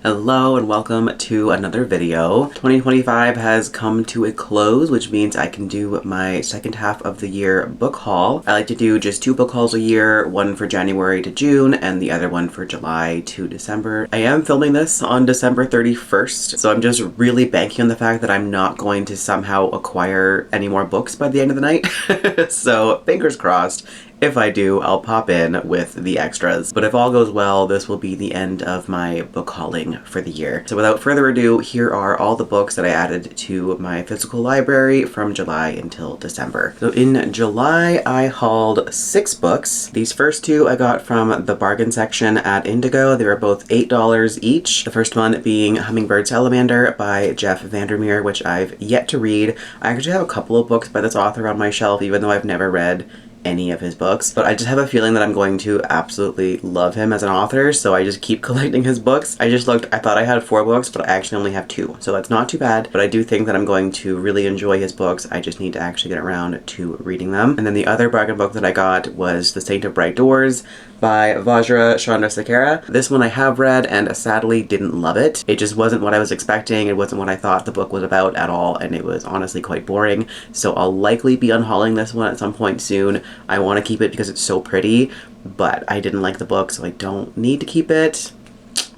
Hello and welcome to another video. 2025 has come to a close, which means I can do my second half of the year book haul. I like to do just 2 book hauls a year, one for January to June and the other one for July to December. I am filming this on December 31st, so I'm just really banking on the fact that I'm not going to somehow acquire any more books by the end of the night. So fingers crossed. If I do, I'll pop in with the extras. But if all goes well, this will be the end of my book hauling for the year. So without further ado, here are all the books that I added to my physical library from July until December. So in July, I hauled 6 books. These first 2 I got from the bargain section at Indigo. They were both $8 each. The first one being Hummingbird Salamander by Jeff Vandermeer, which I've yet to read. I actually have a couple of books by this author on my shelf, even though I've never read any of his books, but I just have a feeling that I'm going to absolutely love him as an author, so I just keep collecting his books. I just looked, I thought I had 4 books, but I actually only have 2, so that's not too bad, but I do think that I'm going to really enjoy his books. I just need to actually get around to reading them. And then the other bargain book that I got was The Saint of Bright Doors by Vajrasekera. This one I have read and sadly didn't love it. It just wasn't what I was expecting. It wasn't what I thought the book was about at all, and it was honestly quite boring. So I'll likely be unhauling this one at some point soon. I want to keep it because it's so pretty, but I didn't like the book, so I don't need to keep it.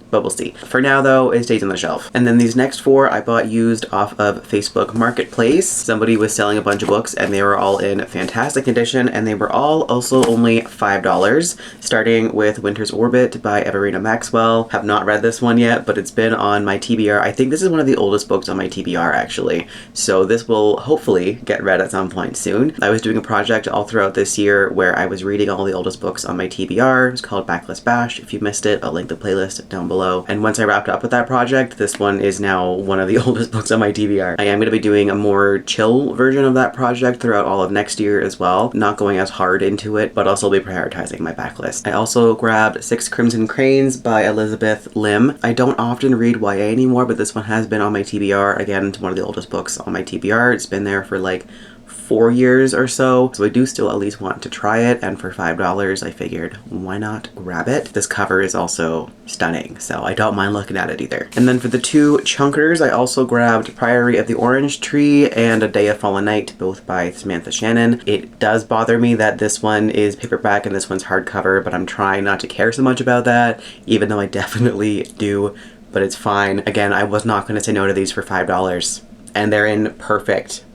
But we'll see. For now though, it stays on the shelf. And then these next 4 I bought used off of Facebook Marketplace. Somebody was selling a bunch of books and they were all in fantastic condition, and they were all also only $5. Starting with Winter's Orbit by Everina Maxwell. Have not read this one yet, but it's been on my TBR. I think this is one of the oldest books on my TBR actually. So this will hopefully get read at some point soon. I was doing a project all throughout this year where I was reading all the oldest books on my TBR. It's called Backlist Bash. If you missed it, I'll link the playlist down below. And once I wrapped up with that project, this one is now one of the oldest books on my TBR. I am going to be doing a more chill version of that project throughout all of next year as well. Not going as hard into it, but also be prioritizing my backlist. I also grabbed 6 Crimson Cranes by Elizabeth Lim. I don't often read YA anymore, but this one has been on my TBR. Again, it's one of the oldest books on my TBR. It's been there for like 4 years or so, so I do still at least want to try it, and for $5 I figured why not grab it. This cover is also stunning, so I don't mind looking at it either. And then for the 2 chunkers, I also grabbed Priory of the Orange Tree and A Day of Fallen Night, both by Samantha Shannon. It does bother me that this one is paperback and this one's hardcover, but I'm trying not to care so much about that, even though I definitely do, but it's fine. Again, I was not going to say no to these for $5, and they're in perfect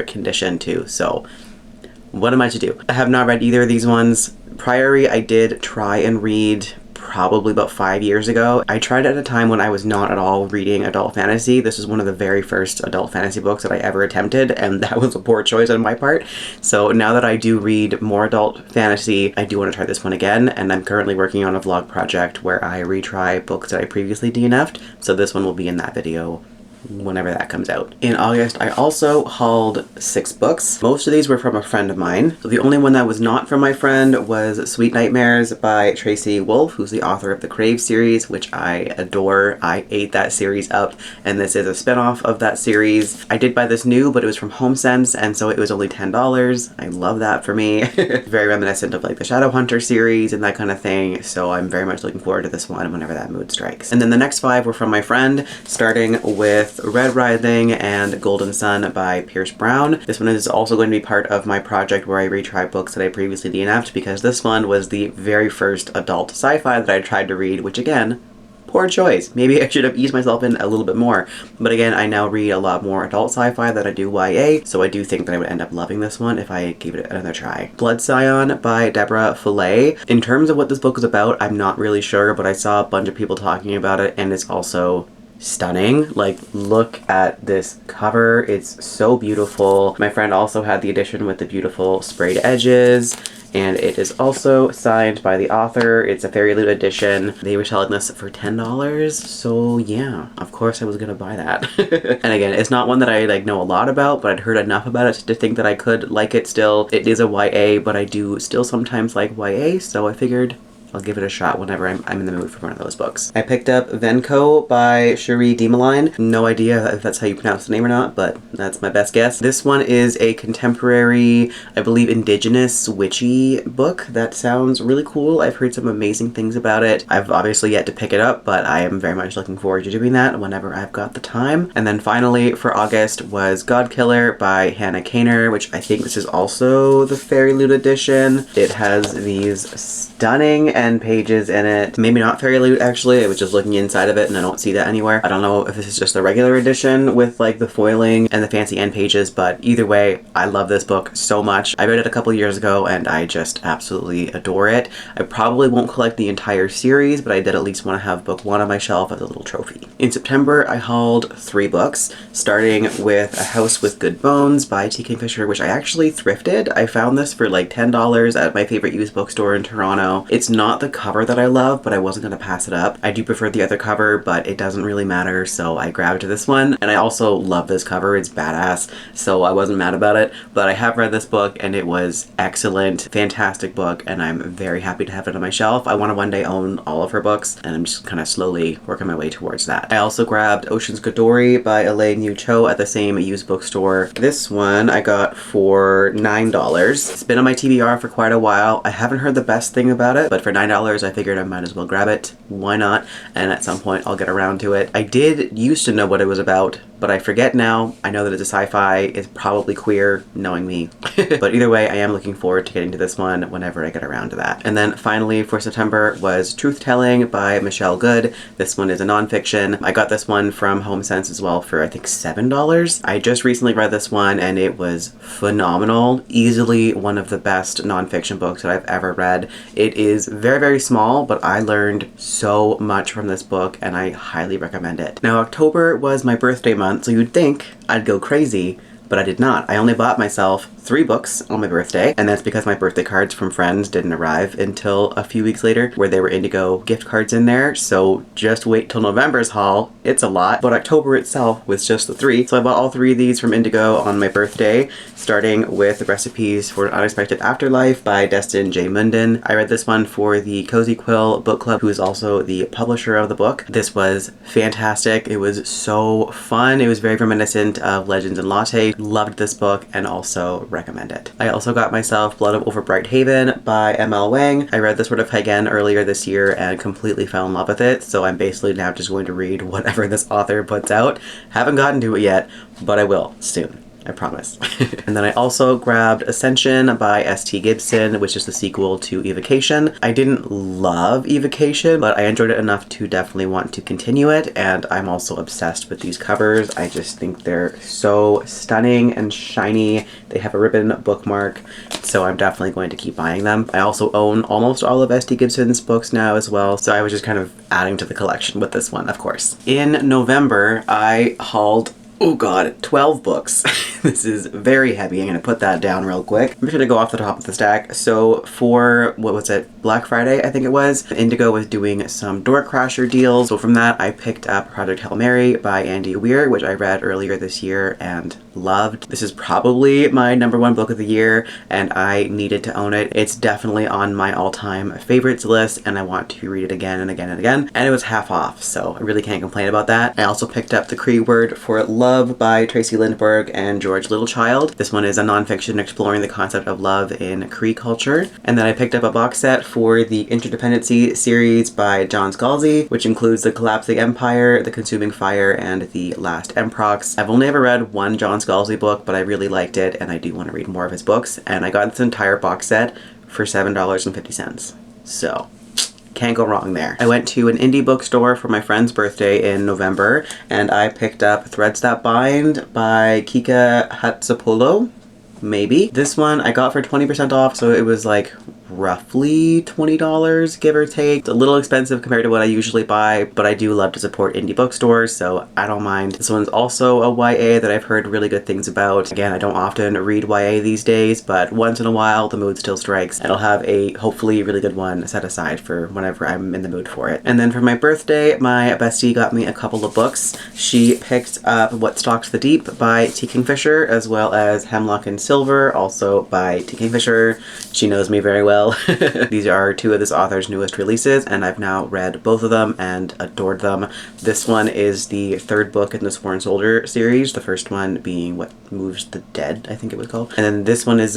condition too, so what am I to do? I have not read either of these ones. Priory I did try and read probably about 5 years ago. I tried at a time when I was not at all reading adult fantasy. This was one of the very first adult fantasy books that I ever attempted, and that was a poor choice on my part. So now that I do read more adult fantasy, I do want to try this one again, and I'm currently working on a vlog project where I retry books that I previously DNF'd, so this one will be in that video whenever that comes out. In August, I also hauled 6 books. Most of these were from a friend of mine. So the only one that was not from my friend was Sweet Nightmares by Tracy Wolff, who's the author of the Crave series, which I adore. I ate that series up, and this is a spinoff of that series. I did buy this new, but it was from HomeSense, and so it was only $10. I love that for me. Very reminiscent of like the Shadowhunter series and that kind of thing, so I'm very much looking forward to this one whenever that mood strikes. And then the next 5 were from my friend, starting with Red Rising and Golden Sun by Pierce Brown. This one is also going to be part of my project where I retry books that I previously DNF'd, because this one was the very first adult sci-fi that I tried to read, which again, poor choice. Maybe I should have eased myself in a little bit more. But again, I now read a lot more adult sci-fi than I do YA, so I do think that I would end up loving this one if I gave it another try. Blood Scion by Deborah Falaye. In terms of what this book is about, I'm not really sure, but I saw a bunch of people talking about it, and it's also stunning. Like, look at this cover. It's so beautiful. My friend also had the edition with the beautiful sprayed edges, and it is also signed by the author. It's a Fairy Loot edition. They were selling this for $10, so yeah, of course I was gonna buy that. And again, it's not one that I like know a lot about, but I'd heard enough about it to think that I could like it still. It is a YA, but I do still sometimes like YA, so I figured I'll give it a shot whenever I'm in the mood for one of those books. I picked up VenCo by Cherie Dimaline. No idea if that's how you pronounce the name or not, but that's my best guess. This one is a contemporary, I believe, indigenous witchy book that sounds really cool. I've heard some amazing things about it. I've obviously yet to pick it up, but I am very much looking forward to doing that whenever I've got the time. And then finally for August was Godkiller by Hannah Kaner, which I think this is also the Fairy Loot edition. It has these stunning end pages in it. Maybe not Fairy Loot actually, I was just looking inside of it and I don't see that anywhere. I don't know if this is just the regular edition with like the foiling and the fancy end pages, but either way, I love this book so much. I read it a couple years ago and I just absolutely adore it. I probably won't collect the entire series, but I did at least want to have book one on my shelf as a little trophy. In September, I hauled 3 books, starting with A House with Good Bones by T. Kingfisher, which I actually thrifted. I found this for like $10 at my favorite used bookstore in Toronto. It's not the cover that I love, but I wasn't going to pass it up. I do prefer the other cover, but it doesn't really matter, so I grabbed this one. And I also love this cover. It's badass, so I wasn't mad about it. But I have read this book and it was excellent, fantastic book, and I'm very happy to have it on my shelf. I want to one day own all of her books, and I'm just kind of slowly working my way towards that. I also grabbed Ocean's Godori by Elaine at the same used bookstore. This one I got for $9. It's been on my TBR for quite a while. I haven't heard the best thing about it, but for $9 I figured I might as well grab it. Why not? And at some point I'll get around to it. I did used to know what it was about, but I forget now. I know that it's a sci-fi. It's probably queer, knowing me. But either way, I am looking forward to getting to this one whenever I get around to that. And then finally for September was Truth Telling by Michelle Good. This one is a nonfiction. I got this one from HomeSense as well for I think $7. I just recently read this one and it was phenomenal. Easily one of the best nonfiction books that I've ever read. It is very, very small, but I learned so much from this book and I highly recommend it. Now, October was my birthday month, so you'd think I'd go crazy, but I did not. I only bought myself 3 books on my birthday, and that's because my birthday cards from friends didn't arrive until a few weeks later, where there were Indigo gift cards in there, so just wait till November's haul. It's a lot, but October itself was just the 3. So I bought all 3 of these from Indigo on my birthday, starting with Recipes for an Unexpected Afterlife by Deston J. Munden. I read this one for the Cozy Quill Book Club, who is also the publisher of the book. This was fantastic. It was so fun. It was very reminiscent of Legends and Latte. Loved this book and also recommend it. I also got myself Blood of Overbright Haven by M.L. Wang. I read this sort of again earlier this year and completely fell in love with it, so I'm basically now just going to read whatever this author puts out. Haven't gotten to it yet, but I will soon. I promise. And then I also grabbed Ascension by ST Gibson, which is the sequel to Evocation. I didn't love Evocation, but I enjoyed it enough to definitely want to continue it, and I'm also obsessed with these covers. I just think they're so stunning and shiny. They have a ribbon bookmark, so I'm definitely going to keep buying them. I also own almost all of ST Gibson's books now as well, so I was just kind of adding to the collection with this one, of course. In November, I hauled, oh god, 12 books. This is very heavy. I'm going to put that down real quick. I'm just going to go off the top of the stack. So for, what was it, Black Friday, I think it was, Indigo was doing some Door Crasher deals. So from that, I picked up Project Hail Mary by Andy Weir, which I read earlier this year and loved. This is probably my #1 book of the year, and I needed to own it. It's definitely on my all-time favorites list, and I want to read it again and again and again. And it was half off, so I really can't complain about that. I also picked up The Cree Word for Love by Tracy Lindberg and George Littlechild. This one is a nonfiction exploring the concept of love in Cree culture. And then I picked up a box set for the Interdependency series by John Scalzi, which includes The Collapsing Empire, The Consuming Fire, and The Last Emprox. I've only ever read one John Scalzi book, but I really liked it, and I do want to read more of his books. And I got this entire box set for $7.50. So can't go wrong there. I went to an indie bookstore for my friend's birthday in November, and I picked up Threads That Bind by Kika Hatsapolo. Maybe. This one I got for 20% off, so it was like roughly $20, give or take. It's a little expensive compared to what I usually buy, but I do love to support indie bookstores, so I don't mind. This one's also a YA that I've heard really good things about. Again, I don't often read YA these days, but once in a while the mood still strikes, and I'll have a hopefully really good one set aside for whenever I'm in the mood for it. And then for my birthday, my bestie got me a couple of books. She picked up What Stalks the Deep by T. Kingfisher, as well as Hemlock and Silver, also by T. Kingfisher. She knows me very well. well. These are two of this author's newest releases, and I've now read both of them and adored them. This one is the third book in the Sworn Soldier series, the first one being What Moves the Dead, I think it was called. And then this one is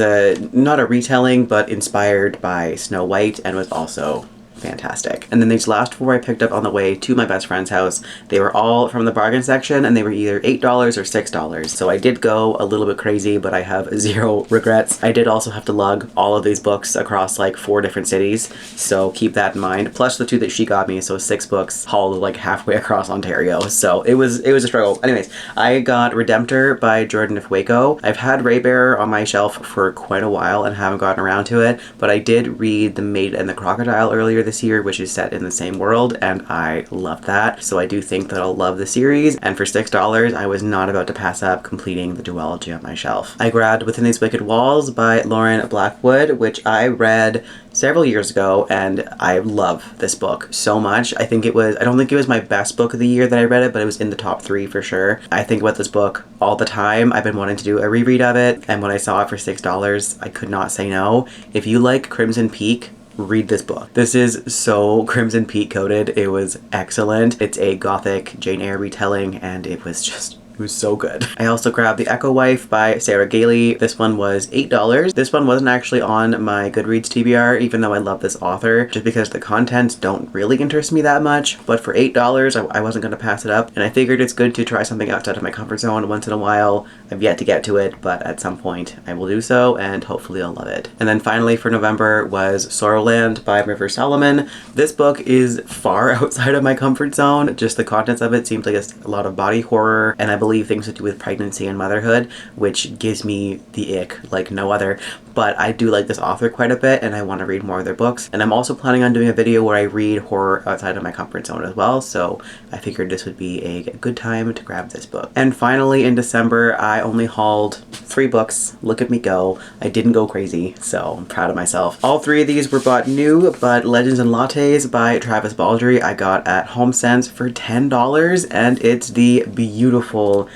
not a retelling, but inspired by Snow White, and was also fantastic. And then these last four I picked up on the way to my best friend's house. They were all from the bargain section, and they were either $8 or $6. So I did go a little bit crazy, but I have zero regrets. I did also have to lug all of these books across like 4 different cities, so keep that in mind. Plus the 2 that she got me, so 6 books hauled like halfway across Ontario. So it was a struggle. Anyways, I got Redemptor by Jordan F. Waco. I've had Raybearer on my shelf for quite a while and haven't gotten around to it, but I did read The Maid and the Crocodile earlier this year, which is set in the same world, and I loved that. So I do think that I'll love the series, and for $6 I was not about to pass up completing the duology on my shelf. I grabbed Within These Wicked Walls by Lauren Blackwood, which I read several years ago, and I love this book so much. I don't think it was my best book of the year that I read it, but it was in the top 3 for sure. I think about this book all the time. I've been wanting to do a reread of it, and when I saw it for $6, I could not say no. If you like Crimson Peak, read this book. This is so Crimson Peak coded. It was excellent. It's a gothic Jane Eyre retelling, and it was so good. I also grabbed The Echo Wife by Sarah Gailey. This one was $8. This one wasn't actually on my Goodreads TBR, even though I love this author, just because the contents don't really interest me that much. But for $8, I wasn't going to pass it up, and I figured it's good to try something outside of my comfort zone once in a while. I've yet to get to it, but at some point I will do so, and hopefully I'll love it. And then finally for November was Sorrowland by River Solomon. This book is far outside of my comfort zone. Just the contents of it seems like it's a lot of body horror, and I believe things to do with pregnancy and motherhood, which gives me the ick like no other. But I do like this author quite a bit, and I want to read more of their books. And I'm also planning on doing a video where I read horror outside of my comfort zone as well, so I figured this would be a good time to grab this book. And finally in December, I only hauled 3 books. Look at me go. I didn't go crazy, so I'm proud of myself. All 3 of these were bought new, but Legends and Lattes by Travis Baldree I got at HomeSense for $10, and it's the beautiful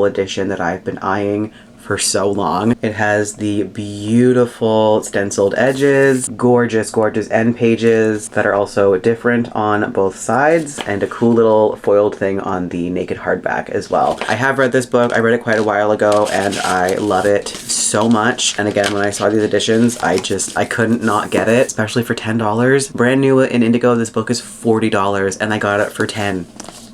edition that I've been eyeing for so long. It has the beautiful stenciled edges, gorgeous end pages that are also different on both sides, and a cool little foiled thing on the naked hardback as well. I have read this book. I read it quite a while ago, and I love it so much. And again, when I saw these editions, I couldn't not get it, especially for $10. Brand new in Indigo, this book is $40, and I got it for $10.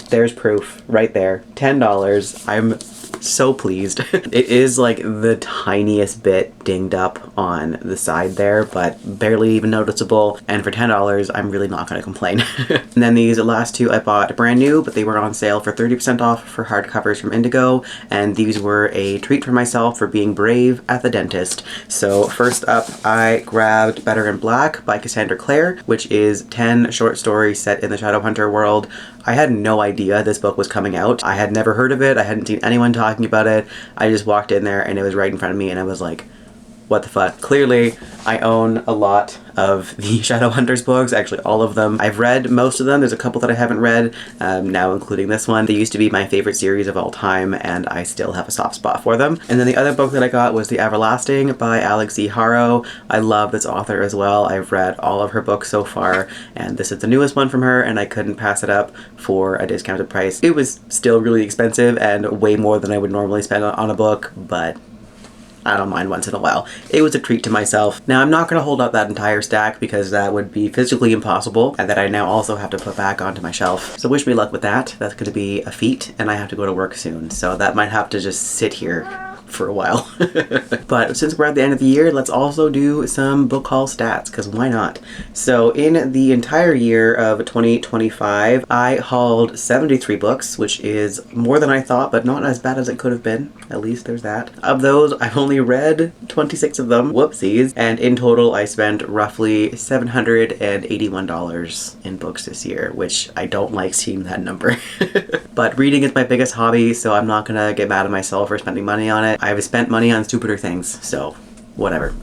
There's proof right there. $10. I'm so pleased. It is like the tiniest bit dinged up on the side there, but barely even noticeable, and for $10 I'm really not going to complain. And then these last 2 I bought brand new, but they were on sale for 30% off for hardcovers from Indigo, and these were a treat for myself for being brave at the dentist. So first up, I grabbed Better in Black by Cassandra Clare, which is 10 short stories set in the Shadowhunter world. I had no idea this book was coming out. I had never heard of it. I hadn't seen anyone talking about it. I just walked in there and it was right in front of me, and I was like, what the fuck? Clearly, I own a lot of the Shadowhunters books, actually all of them. I've read most of them. There's a couple that I haven't read, now including this one. They used to be my favorite series of all time, and I still have a soft spot for them. And then the other book that I got was The Everlasting by Alex E. Haro. I love this author as well. I've read all of her books so far, and this is the newest one from her, and I couldn't pass it up for a discounted price. It was still really expensive and way more than I would normally spend on a book, but I don't mind once in a while. It was a treat to myself. Now, I'm not going to hold up that entire stack because that would be physically impossible, and that I now also have to put back onto my shelf. So wish me luck with that. That's going to be a feat, and I have to go to work soon, so that might have to just sit here for a while. But since we're at the end of the year, let's also do some book haul stats, because why not? So in the entire year of 2025, I hauled 73 books, which is more than I thought, but not as bad as it could have been. At least there's that. Of those, I've only read 26 of them. Whoopsies. And in total, I spent roughly $781 in books this year, which I don't like seeing that number. But reading is my biggest hobby, so I'm not gonna get mad at myself for spending money on it. I've spent money on stupider things, so whatever.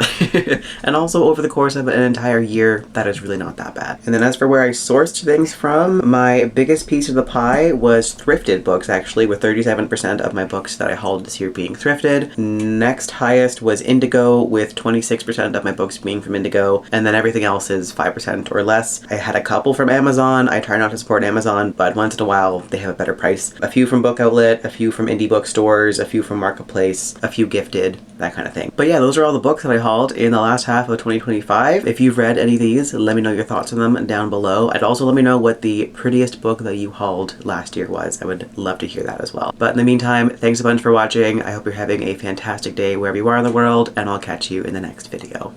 And also over the course of an entire year, that is really not that bad. And then as for where I sourced things from, my biggest piece of the pie was thrifted books, actually, with 37% of my books that I hauled this year being thrifted. Next highest was Indigo, with 26% of my books being from Indigo, and then everything else is 5% or less. I had a couple from Amazon. I try not to support Amazon, but once in a while they have a better price. A few from Book Outlet, a few from indie bookstores, a few from Marketplace, a few gifted, that kind of thing. But yeah, those are all the books that I hauled in the last half of 2025. If you've read any of these, let me know your thoughts on them down below. I'd also let me know what the prettiest book that you hauled last year was. I would love to hear that as well. But in the meantime, thanks a bunch for watching. I hope you're having a fantastic day wherever you are in the world, and I'll catch you in the next video.